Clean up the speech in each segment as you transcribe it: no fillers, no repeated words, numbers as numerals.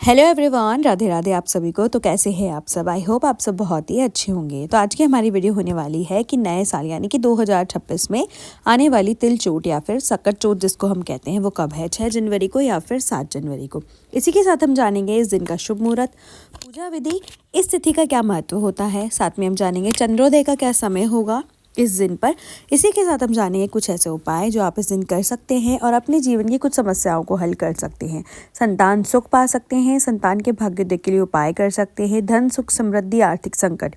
Hello everyone, Radhe Radhe आप सभी को। तो कैसे हैं आप सब? आई होप आप सब बहुत ही अच्छे होंगे। तो आज की हमारी वीडियो होने वाली है कि नए साल यानी कि 2026 में आने वाली तिल चोट या फिर सकट चोट जिसको हम कहते हैं वो कब है, 6 जनवरी को या फिर 7 जनवरी को। इसी के साथ हम जानेंगे इस दिन का शुभ मुहूर्त, पूजा विधि, इस तिथि का क्या महत्व होता है। साथ में हम जानेंगे चंद्रोदय का क्या समय होगा इस दिन पर। इसी के साथ हम जानेंगे कुछ ऐसे उपाय जो आप इस दिन कर सकते हैं और अपने जीवन की कुछ समस्याओं को हल कर सकते हैं। संतान सुख पा सकते हैं, संतान के भाग्योदय के लिए उपाय कर सकते हैं, धन सुख समृद्धि आर्थिक संकट,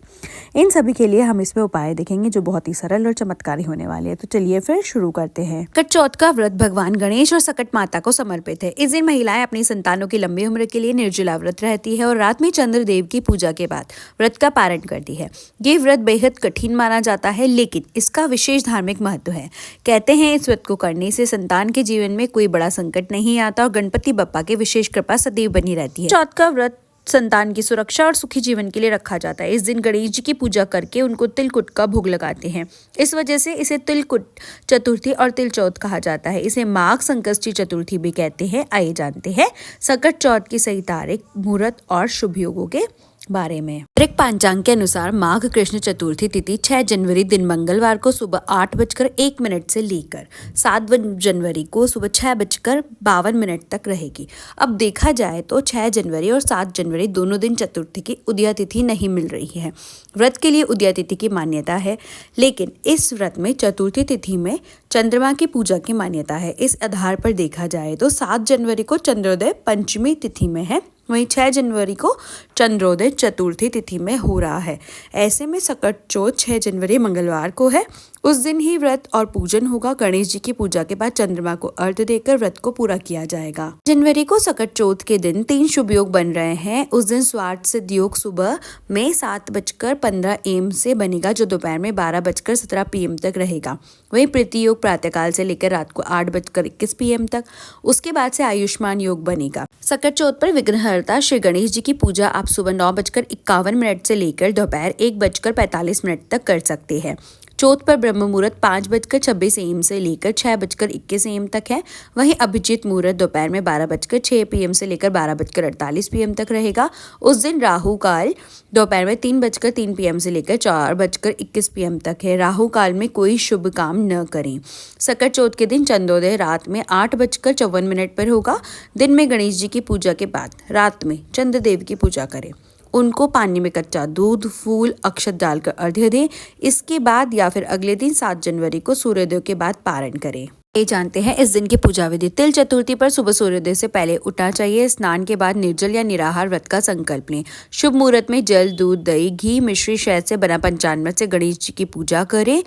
इन सभी के लिए हम इसमें उपाय देखेंगे जो बहुत ही सरल और चमत्कारी होने वाले हैं। तो चलिए फिर शुरू करते हैं। सकट चौथ का व्रत भगवान गणेश और सकट माता को समर्पित है। इस दिन महिलाएं अपनी संतानों की लंबी उम्र के लिए निर्जला व्रत रहती है और रात में चंद्रदेव की पूजा के बाद व्रत का पारण करती है। ये व्रत बेहद कठिन माना जाता है, लेकिन इसका विशेष धार्मिक महत्व है। कहते हैं इस व्रत को करने से संतान के जीवन में कोई बड़ा संकट नहीं आता और गणपति बप्पा की विशेष कृपा सदैव बनी रहती है। चौथ का व्रत संतान की सुरक्षा और सुखी जीवन के लिए रखा जाता है। इस दिन गणेश जी की पूजा करके उनको तिलकुट का भोग लगाते हैं। इस वजह से इसे तिलकुट चतुर्थी और तिल चौथ कहा जाता है। इसे माघ संकष्टी चतुर्थी भी कहते हैं। आइए जानते हैं सकट चौथ की सही तारीख, मुहूर्त और शुभ योगों के बारे में। वैदिक पंचांग के अनुसार माघ कृष्ण चतुर्थी तिथि 6 जनवरी दिन मंगलवार को सुबह 8:01 से लेकर 7 जनवरी को सुबह 6:52 तक रहेगी। अब देखा जाए तो 6 जनवरी और 7 जनवरी दोनों दिन चतुर्थी की उदया तिथि नहीं मिल रही है। व्रत के लिए उदया तिथि की मान्यता है, लेकिन इस व्रत में चतुर्थी तिथि में चंद्रमा की पूजा की मान्यता है। इस आधार पर देखा जाए तो 7 जनवरी को चंद्रोदय पंचमी तिथि में है, वहीं 6 जनवरी को चंद्रोदय चतुर्थी तिथि में हो रहा है। ऐसे में सकट चौथ 6 जनवरी मंगलवार को है। उस दिन ही व्रत और पूजन होगा। गणेश जी की पूजा के बाद चंद्रमा को अर्घ्य देकर व्रत को पूरा किया जाएगा। जनवरी को सकट चौथ के दिन 3 शुभ योग बन रहे हैं। उस दिन स्वार्थ सिद्ध योग सुबह में 7:15 AM से बनेगा, जो दोपहर में 12:17 PM तक रहेगा। वहीं प्रीति योग प्रातःकाल से लेकर रात को 8:21 PM तक। उसके बाद से आयुष्मान योग बनेगा। सकट चौथ पर विघ्नहर्ता श्री गणेश जी की पूजा आप सुबह 9:51 से लेकर दोपहर 1:45 तक कर सकते हैं। चौथ पर ब्रह्म मुहूर्त 5:26 AM से लेकर 6:21 AM तक है। वहीं अभिजीत मुहूर्त दोपहर में 12:06 PM से लेकर 12:48 PM तक रहेगा। उस दिन राहु काल दोपहर में 3:03 PM से लेकर 4:21 PM तक है। राहु काल में कोई शुभ काम न करें। सकट चौथ के दिन चंद्रोदय रात में 8:54 पर होगा। दिन में गणेश जी की पूजा के बाद रात में चंद्रदेव की पूजा करें। उनको पानी में कच्चा दूध, फूल, अक्षत डालकर अर्घ्य दें। इसके बाद या फिर अगले दिन 7 जनवरी को सूर्योदय के बाद पारण करें। ये जानते हैं इस दिन की पूजा विधि। तिल चतुर्थी पर सुबह सूर्योदय से पहले उठना चाहिए। स्नान के बाद निर्जल या निराहार व्रत का संकल्प लें। शुभ मुहूर्त में जल, दूध, दही, घी, मिश्री, शहद से बना पंचामृत से गणेश जी की पूजा करें।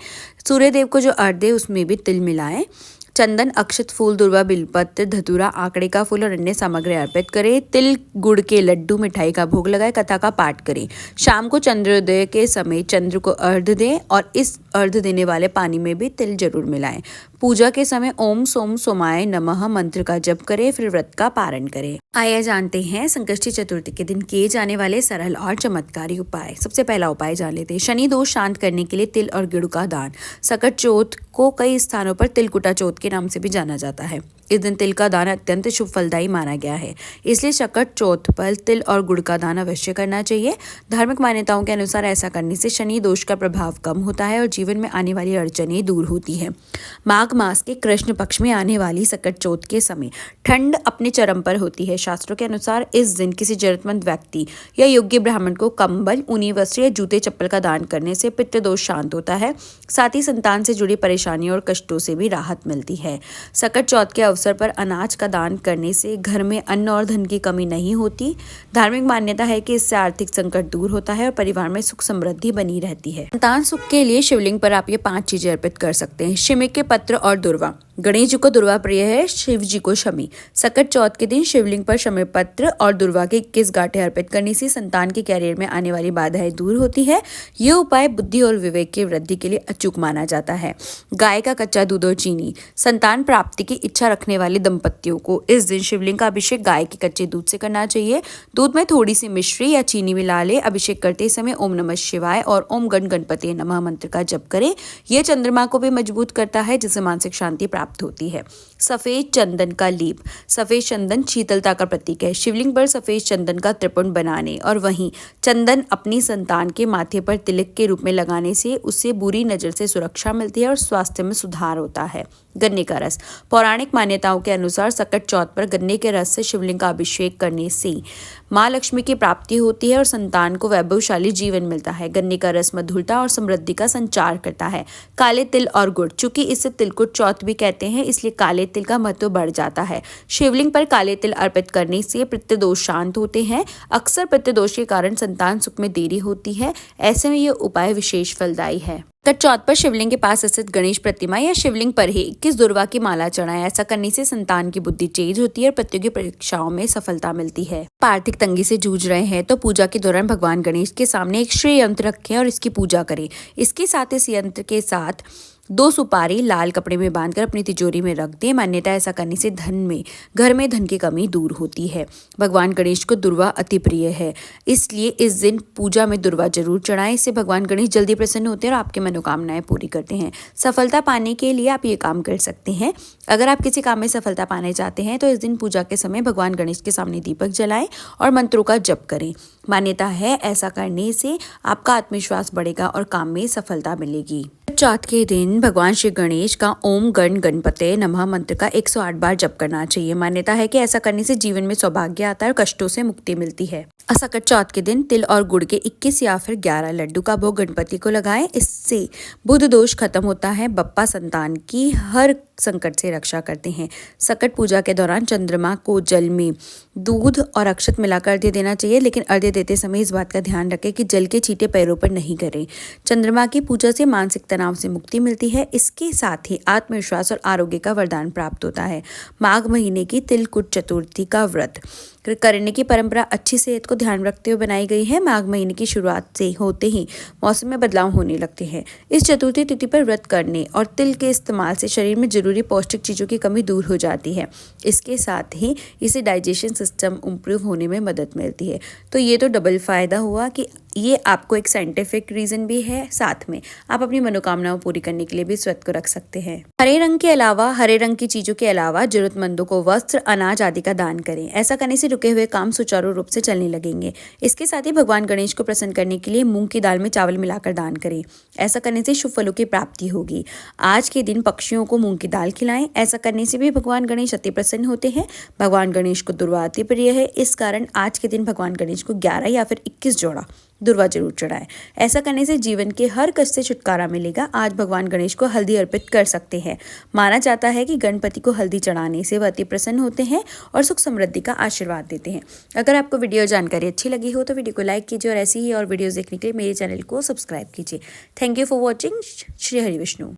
सूर्यदेव को जो अर्घ्य दे उसमें भी तिल मिलाएं। चंदन, अक्षत, फूल, दुर्वा, बिलपत्र, धतूरा, आंकड़े का फूल और अन्य सामग्री अर्पित करें। तिल गुड़ के लड्डू, मिठाई का भोग लगाएं। कथा का पाठ करें। शाम को चंद्रोदय के समय चंद्र को अर्घ्य दें और इस अर्घ्य देने वाले पानी में भी तिल जरूर मिलाएं। पूजा के समय ओम सोम सोमाय नमः मंत्र का जप करें, फिर व्रत का पारण करें। आइए जानते हैं संकष्टी चतुर्थी के दिन किए जाने वाले सरल और चमत्कारी उपाय। सबसे पहला उपाय जान लेते हैं। शनि दोष शांत करने के लिए तिल और गुड़ का दान। सकट चौथ को कई स्थानों पर तिलकुटा चौथ के नाम से भी जाना जाता है। इस दिन तिल का दान अत्यंत शुभ फलदायी माना गया है, इसलिए सकट चौथ पर तिल और गुड़ का दान अवश्य करना चाहिए। धार्मिक मान्यताओं के अनुसार ऐसा करने से शनि दोष का प्रभाव कम होता है और जीवन में आने वाली अड़चनें दूर होती है। माघ मास के कृष्ण पक्ष में आने वाली सकट चौथ के समय ठंड अपने चरम पर होती है। शास्त्रों के अनुसार इस दिन किसी जरूरतमंद व्यक्ति या योग्य ब्राह्मण को कंबल, ऊनी वस्त्र या जूते चप्पल का दान करने से पितृदोष शांत होता है। साथ ही संतान से जुड़ी परेशानियों और कष्टों से भी राहत मिलती है। सकट चौथ के अवसर पर अनाज का दान करने से घर में अन्न और धन की कमी नहीं होती। धार्मिक मान्यता है कि इससे आर्थिक संकट दूर होता है और परिवार में सुख समृद्धि बनी रहती है। संतान सुख के लिए शिवलिंग पर आप ये 5 चीजें अर्पित कर सकते हैं। शिमिक के पत्र और दुर्वा। गणेश जी को दुर्वा प्रिय है, शिव जी को शमी। सकट चौथ के दिन शिवलिंग पर शमी पत्र और दुर्वा के 21 गांठें अर्पित करने से संतान के कैरियर में आने वाली बाधाएं दूर होती है। ये उपाय बुद्धि और विवेक की वृद्धि के लिए अचूक माना जाता है। गाय का कच्चा दूध और चीनी। संतान प्राप्ति की इच्छा रखने वाले दंपतियों को इस दिन शिवलिंग का अभिषेक गाय के कच्चे दूध से करना चाहिए। दूध में थोड़ी सी मिश्री या चीनी मिला ले। अभिषेक करते समय ओम नमः शिवाय और ओम गण गणपति नमः मंत्र का जप करें। यह चंद्रमा को भी मजबूत करता है, जिससे मानसिक शांति प्राप्त होती है। सफेद चंदन का लेप। सफेद चंदन शीतलता का प्रतीक है। शिवलिंग पर सफेद चंदन का त्रिपुंड बनाने और वहीं चंदन अपनी संतान के माथे पर तिलक के रूप में लगाने से उससे बुरी नजर से सुरक्षा मिलती है और स्वास्थ्य में सुधार होता है। गन्ने का रस। पौराणिक मान्यताओं के अनुसार सकट चौथ पर गन्ने के रस से शिवलिंग का अभिषेक करने से माँ लक्ष्मी की प्राप्ति होती है और संतान को वैभवशाली जीवन मिलता है। गन्ने का रस मधुरता और समृद्धि का संचार करता है। काले तिल और गुड़। चूंकि इसे तिलकुट चौथ भी कहते हैं, इसलिए काले तिल का महत्व बढ़ जाता है। शिवलिंग पर काले तिल अर्पित करने से पितृदोष शांत होते हैं। अक्सर पितृदोष के कारण संतान सुख में देरी होती है, ऐसे में यह उपाय विशेष फलदायी है। सकट चौथ पर शिवलिंग के पास स्थित गणेश प्रतिमा या शिवलिंग पर ही 21 दुर्वा की माला चढ़ाएं। ऐसा करने से संतान की बुद्धि तेज होती है और प्रतियोगी परीक्षाओं में सफलता मिलती है। आर्थिक तंगी से जूझ रहे हैं तो पूजा के दौरान भगवान गणेश के सामने एक श्री यंत्र रखें और इसकी पूजा करें। इसके साथ इस यंत्र के साथ 2 सुपारी लाल कपड़े में बांधकर अपनी तिजोरी में रख दें। मान्यता ऐसा करने से घर में धन की कमी दूर होती है। भगवान गणेश को दुर्वा अति प्रिय है, इसलिए इस दिन पूजा में दुर्वा जरूर चढ़ाएं। इससे भगवान गणेश जल्दी प्रसन्न होते हैं और आपकी मनोकामनाएं पूरी करते हैं। सफलता पाने के लिए आप ये काम कर सकते हैं। अगर आप किसी काम में सफलता पाने चाहते हैं तो इस दिन पूजा के समय भगवान गणेश के सामने दीपक जलाएं और मंत्रों का जप करें। मान्यता है ऐसा करने से आपका आत्मविश्वास बढ़ेगा और काम में सफलता मिलेगी। चौथ के दिन भगवान श्री गणेश का ओम गण गणपते नमः मंत्र का 108 बार जप करना चाहिए। मान्यता है कि ऐसा करने से जीवन में सौभाग्य आता है और कष्टों से मुक्ति मिलती है। सकट चौथ के दिन तिल और गुड़ के 21 या फिर 11 लड्डू का भोग गणपति को लगाएं। इससे बुध दोष खत्म होता है। बप्पा संतान की हर संकट से रक्षा करते हैं। सकट पूजा के दौरान चंद्रमा को जल में दूध और अक्षत मिलाकर अर्घ्य देना चाहिए, लेकिन अर्घ्य देते समय इस बात का ध्यान रखें कि जल के छींटे पैरों पर नहीं करें। चंद्रमा की पूजा से मानसिक तनाव से मुक्ति मिलती है। इसके साथ ही आत्मविश्वास और आरोग्य का वरदान प्राप्त होता है। माघ महीने की तिलकुट चतुर्थी का व्रत करने की परंपरा अच्छी सेहत को ध्यान रखते हुए बनाई गई है। माघ महीने की शुरुआत से होते ही मौसम में बदलाव होने लगते हैं। इस चतुर्थी तिथि पर व्रत करने और तिल के इस्तेमाल से शरीर में जरूरी पौष्टिक चीज़ों की कमी दूर हो जाती है। इसके साथ ही इसे डाइजेशन सिस्टम इम्प्रूव होने में मदद मिलती है। तो ये तो डबल फायदा हुआ कि ये आपको एक साइंटिफिक रीजन भी है, साथ में आप अपनी मनोकामनाओं पूरी करने के लिए भी इस व्रत को रख सकते हैं। हरे रंग की चीजों के अलावा जरूरतमंदों को वस्त्र, अनाज आदि का दान करें। ऐसा करने से रुके हुए काम सुचारू रूप से चलने लगेंगे। इसके साथ ही भगवान गणेश को प्रसन्न करने के लिए मूंग की दाल में चावल मिलाकर दान करें। ऐसा करने से शुभ फलों की प्राप्ति होगी। आज के दिन पक्षियों को मूंग की दाल खिलाएं। ऐसा करने से भी भगवान गणेश अति प्रसन्न होते हैं। भगवान गणेश को दुर्वा अति प्रिय है, इस कारण आज के दिन भगवान गणेश को 11 या फिर 21 जोड़ा दुर्वा जरूर चढ़ाएं। ऐसा करने से जीवन के हर कष्ट से छुटकारा मिलेगा। आज भगवान गणेश को हल्दी अर्पित कर सकते हैं। माना जाता है कि गणपति को हल्दी चढ़ाने से वह अति प्रसन्न होते हैं और सुख समृद्धि का आशीर्वाद देते हैं। अगर आपको वीडियो जानकारी अच्छी लगी हो तो वीडियो को लाइक कीजिए और ऐसी ही और वीडियोस देखने के लिए मेरे चैनल को सब्सक्राइब कीजिए। Thank you for watching. Shri Hari Vishnu.